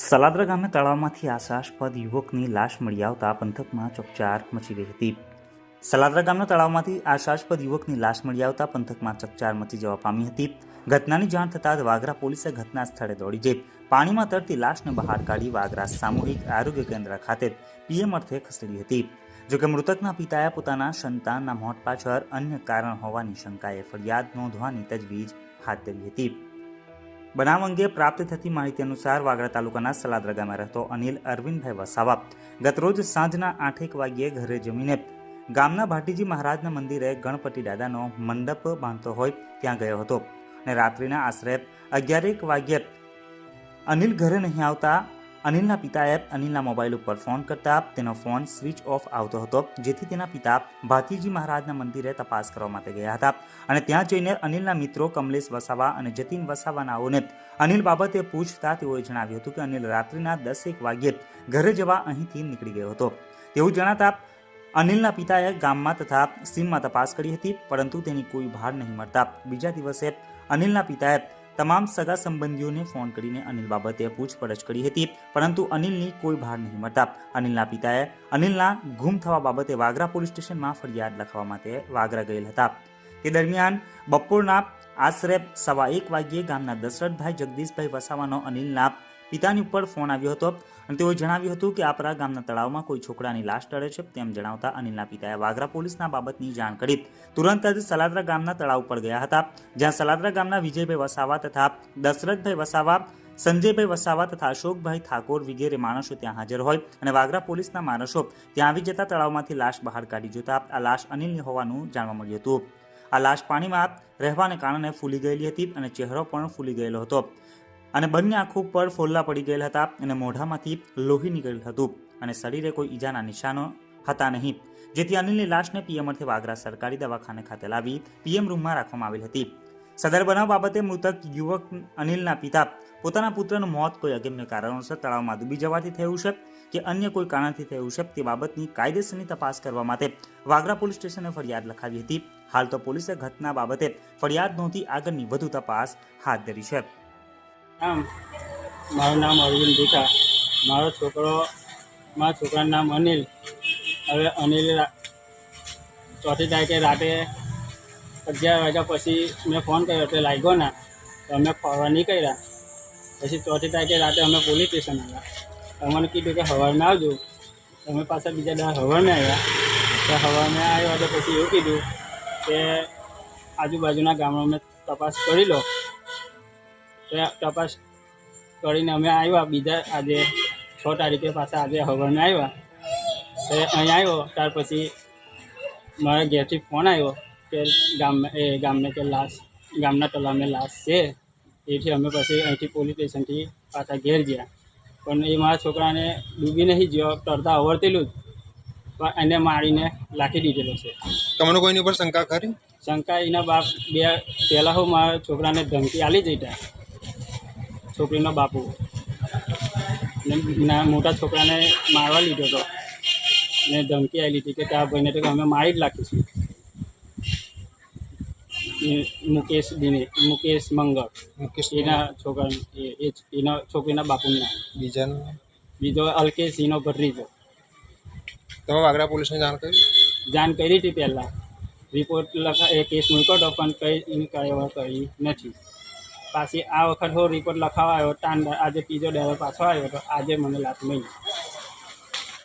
સલાદરા ગામના તળાવમાંથી આશાસ્પદ યુવકની લાશ મળી આવતા પંથકમાં ચકચાર મચી ગઈ હતી। સલાદરા ગામના તળાવમાંથી આશાસ્પદ યુવકની લાશ મળી આવતા પંથકમાં ચકચાર મચી જવા પામી હતી। ઘટનાની જાણ થતાં જ વાગરા પોલીસે ઘટના સ્થળે દોડી જઈ પાણીમાં તરતી લાશને બહાર કાઢી વાગરા સામૂહિક આરોગ્ય કેન્દ્ર ખાતે પીએમ અર્થે ખસેડી હતી। જોકે મૃતકના પિતાએ પોતાના સંતાનના મોત પાછળ અન્ય કારણ હોવાની શંકાએ ફરિયાદ નોંધવાની તજવીજ હાથ ધરી હતી। બનાવ અંગે પ્રાપ્ત થતી માહિતી અનુસાર વાગરા તાલુકાના સલાદરા ગામે રહેતો અનિલ અરવિંદભાઈ વસાવા ગતરોજ સાંજના 8 વાગ્યે ઘરે જમીને ગામના ભાટીજી મહારાજના મંદિરે ગણપતિ દાદાનો મંડપ બાંધતો હોય ત્યાં ગયો હતો અને રાત્રિના આશરે 11 વાગ્યે અનિલ ઘરે નહીં આવતા અનિલના પિતાએ અનિલના મોબાઈલ ઉપર ફોન કરતા તેનો ફોન સ્વિચ ઓફ આવતો હતો, જેથી તેના પિતા ભાતીજી મહારાજના મંદિરે તપાસ કરવા માટે ગયા હતા અને ત્યાં જઈને અનિલના મિત્રો કમલેશ વસાવા અને જતીન વસાવાનાઓને અનિલ બાબતે પૂછતા તેઓએ જણાવ્યું હતું કે અનિલ રાત્રિના 10 વાગ્યે ઘરે જવા અહીંથી નીકળી ગયો હતો। તેવું જણાતા અનિલના પિતાએ ગામમાં તથા સીમમાં તપાસ કરી હતી, પરંતુ તેની કોઈ ભાર નહીં મળતા બીજા દિવસે અનિલના પિતાએ તમામ સગા સંબંધીઓને ફોન કરીને અનિલ બાબતે પૂછપરછ કરી હતી, પરંતુ અનિલની કોઈ ભાર નહીં મળતા અનિલના પિતાએ અનિલના ગુમ થવા બાબતે વાગરા પોલીસ સ્ટેશનમાં ફરિયાદ લખવા માટે વાગરા ગયેલ હતા। તે દરમિયાન બપોરના આશરે 1:15 વાગ્યે ગામના દશરથભાઈ જગદીશભાઈ વસાવાનો અનિલના પિતાની ઉપર ફોન આવ્યો હતો અને તેઓએ જણાવ્યું હતું કે આપણા ગામના તળાવમાં કોઈ છોકરાની લાશ ટળે છે તેમ જણાવતા અનિલના પિતાએ વાગરા પોલીસના બાબતની જાણ કરી તુરંત જ સલાદરા ગામના તળાવ પર ગયા હતા, જ્યાં સલાદરા ગામના વિજયભાઈ વસાવા તથા દશરથભાઈ વસાવા, સંજયભાઈ વસાવા તથા અશોકભાઈ ઠાકોર વગેરે માણસો ત્યાં હાજર હોય અને વાગરા પોલીસના માણસો ત્યાં આવી જતા તળાવમાંથી લાશ બહાર કાઢી જોતા આ લાશ અનિલની હોવાનું જાણવા મળ્યું હતું। આ લાશ પાણીમાં રહેવાને કારણે ફૂલી ગયેલી હતી અને ચહેરો પણ ફૂલી ગયેલો હતો અને બંને આંખો પર ફોલ્લા પડી ગયેલા હતા અને મોઢામાંથી લોહી નીકળેલું હતું અને શરીરે કોઈ ઈજાના નિશાનો હતા નહીં, જેથી અનિલની લાશને પીએમ અર્થે વાગરા સરકારી દવાખાને ખાતે લાવી પીએમ રૂમમાં રાખવામાં આવેલ હતી। સદર બનાવ બાબતે મૃતક યુવક અનિલના પિતા પોતાના પુત્રનું મોત કોઈ અગમ્ય કારણોસર તળાવમાં ડૂબી જવાથી થયું છે કે અન્ય કોઈ કારણથી થયું છે તે બાબતની કાયદેસરની તપાસ કરવા માટે વાગરા પોલીસ સ્ટેશને ફરિયાદ લખાવી હતી। હાલ તો પોલીસે ઘટના બાબતે ફરિયાદ નોંધી આગળની વધુ તપાસ હાથ ધરી છે। મારું નામ અરવિંદ ભીખા, મારા છોકરાનું નામ અનિલ। હવે અનિલ 4મી તારીખે રાતે 11 વાગ્યા પછી મેં ફોન કર્યો એટલે લાગ્યો ના, તો અમે ફરવા નીકળ્યા। પછી 4મી તારીખે રાતે અમે પોલીસ સ્ટેશન આવ્યા। અમને કીધું કે સવારમાં આવજો, અમે પાછા બીજા દાડા સવારમાં આવ્યા। તો સવારમાં આવ્યા તો પછી એવું કીધું કે આજુબાજુના ગામમાં અમે તપાસ કરી લો। તપાસ કરીને અમે આવ્યા બીજા આજે 6 તારીખે પાછા આજે સવારમાં આવ્યા। તો અહીં આવ્યો ત્યાર પછી મારા ઘેરથી ફોન આવ્યો કે ગામને કે લાશ ગામના તળાવમાં લાશ છે, એથી અમે પછી અહીંથી પોલીસ સ્ટેશનથી પાછા ઘેર ગયા। પણ એ મારા છોકરાને ડૂબી નહીં ગયો, તરતા આવડતેલું જ, પણ એને મારીને લાખી દીધેલો છે। તમને કોઈની ઉપર શંકા ખરી? શંકા એના બાપ પહેલાં હું મારા છોકરાને ધમકી આલી જતા, છોકરીનો બાપુ ને મોટા છોકરાને મારવા લીધો હતો ને ધમકી આવી લીધી કે ત્યાં ભાઈને તો અમે મારી જ નાખીશું। મુકેશ મંગળ એના છોકરા એના છોકરીના બાપુના બીજો અલ્કેશ એનો ભત્રીજો। તમે વાગરા પોલીસને જાણ કરી હતી પહેલાં, રિપોર્ટ કેસ મૂક્યો હતો પણ કંઈ કાર્યવાહી કરી નથી। પાછી આ વખત હું રિપોર્ટ લખાવા આવ્યો, આજે ત્રીજો દાડો પાછો આવ્યો તો આજે મને લાશ મળી।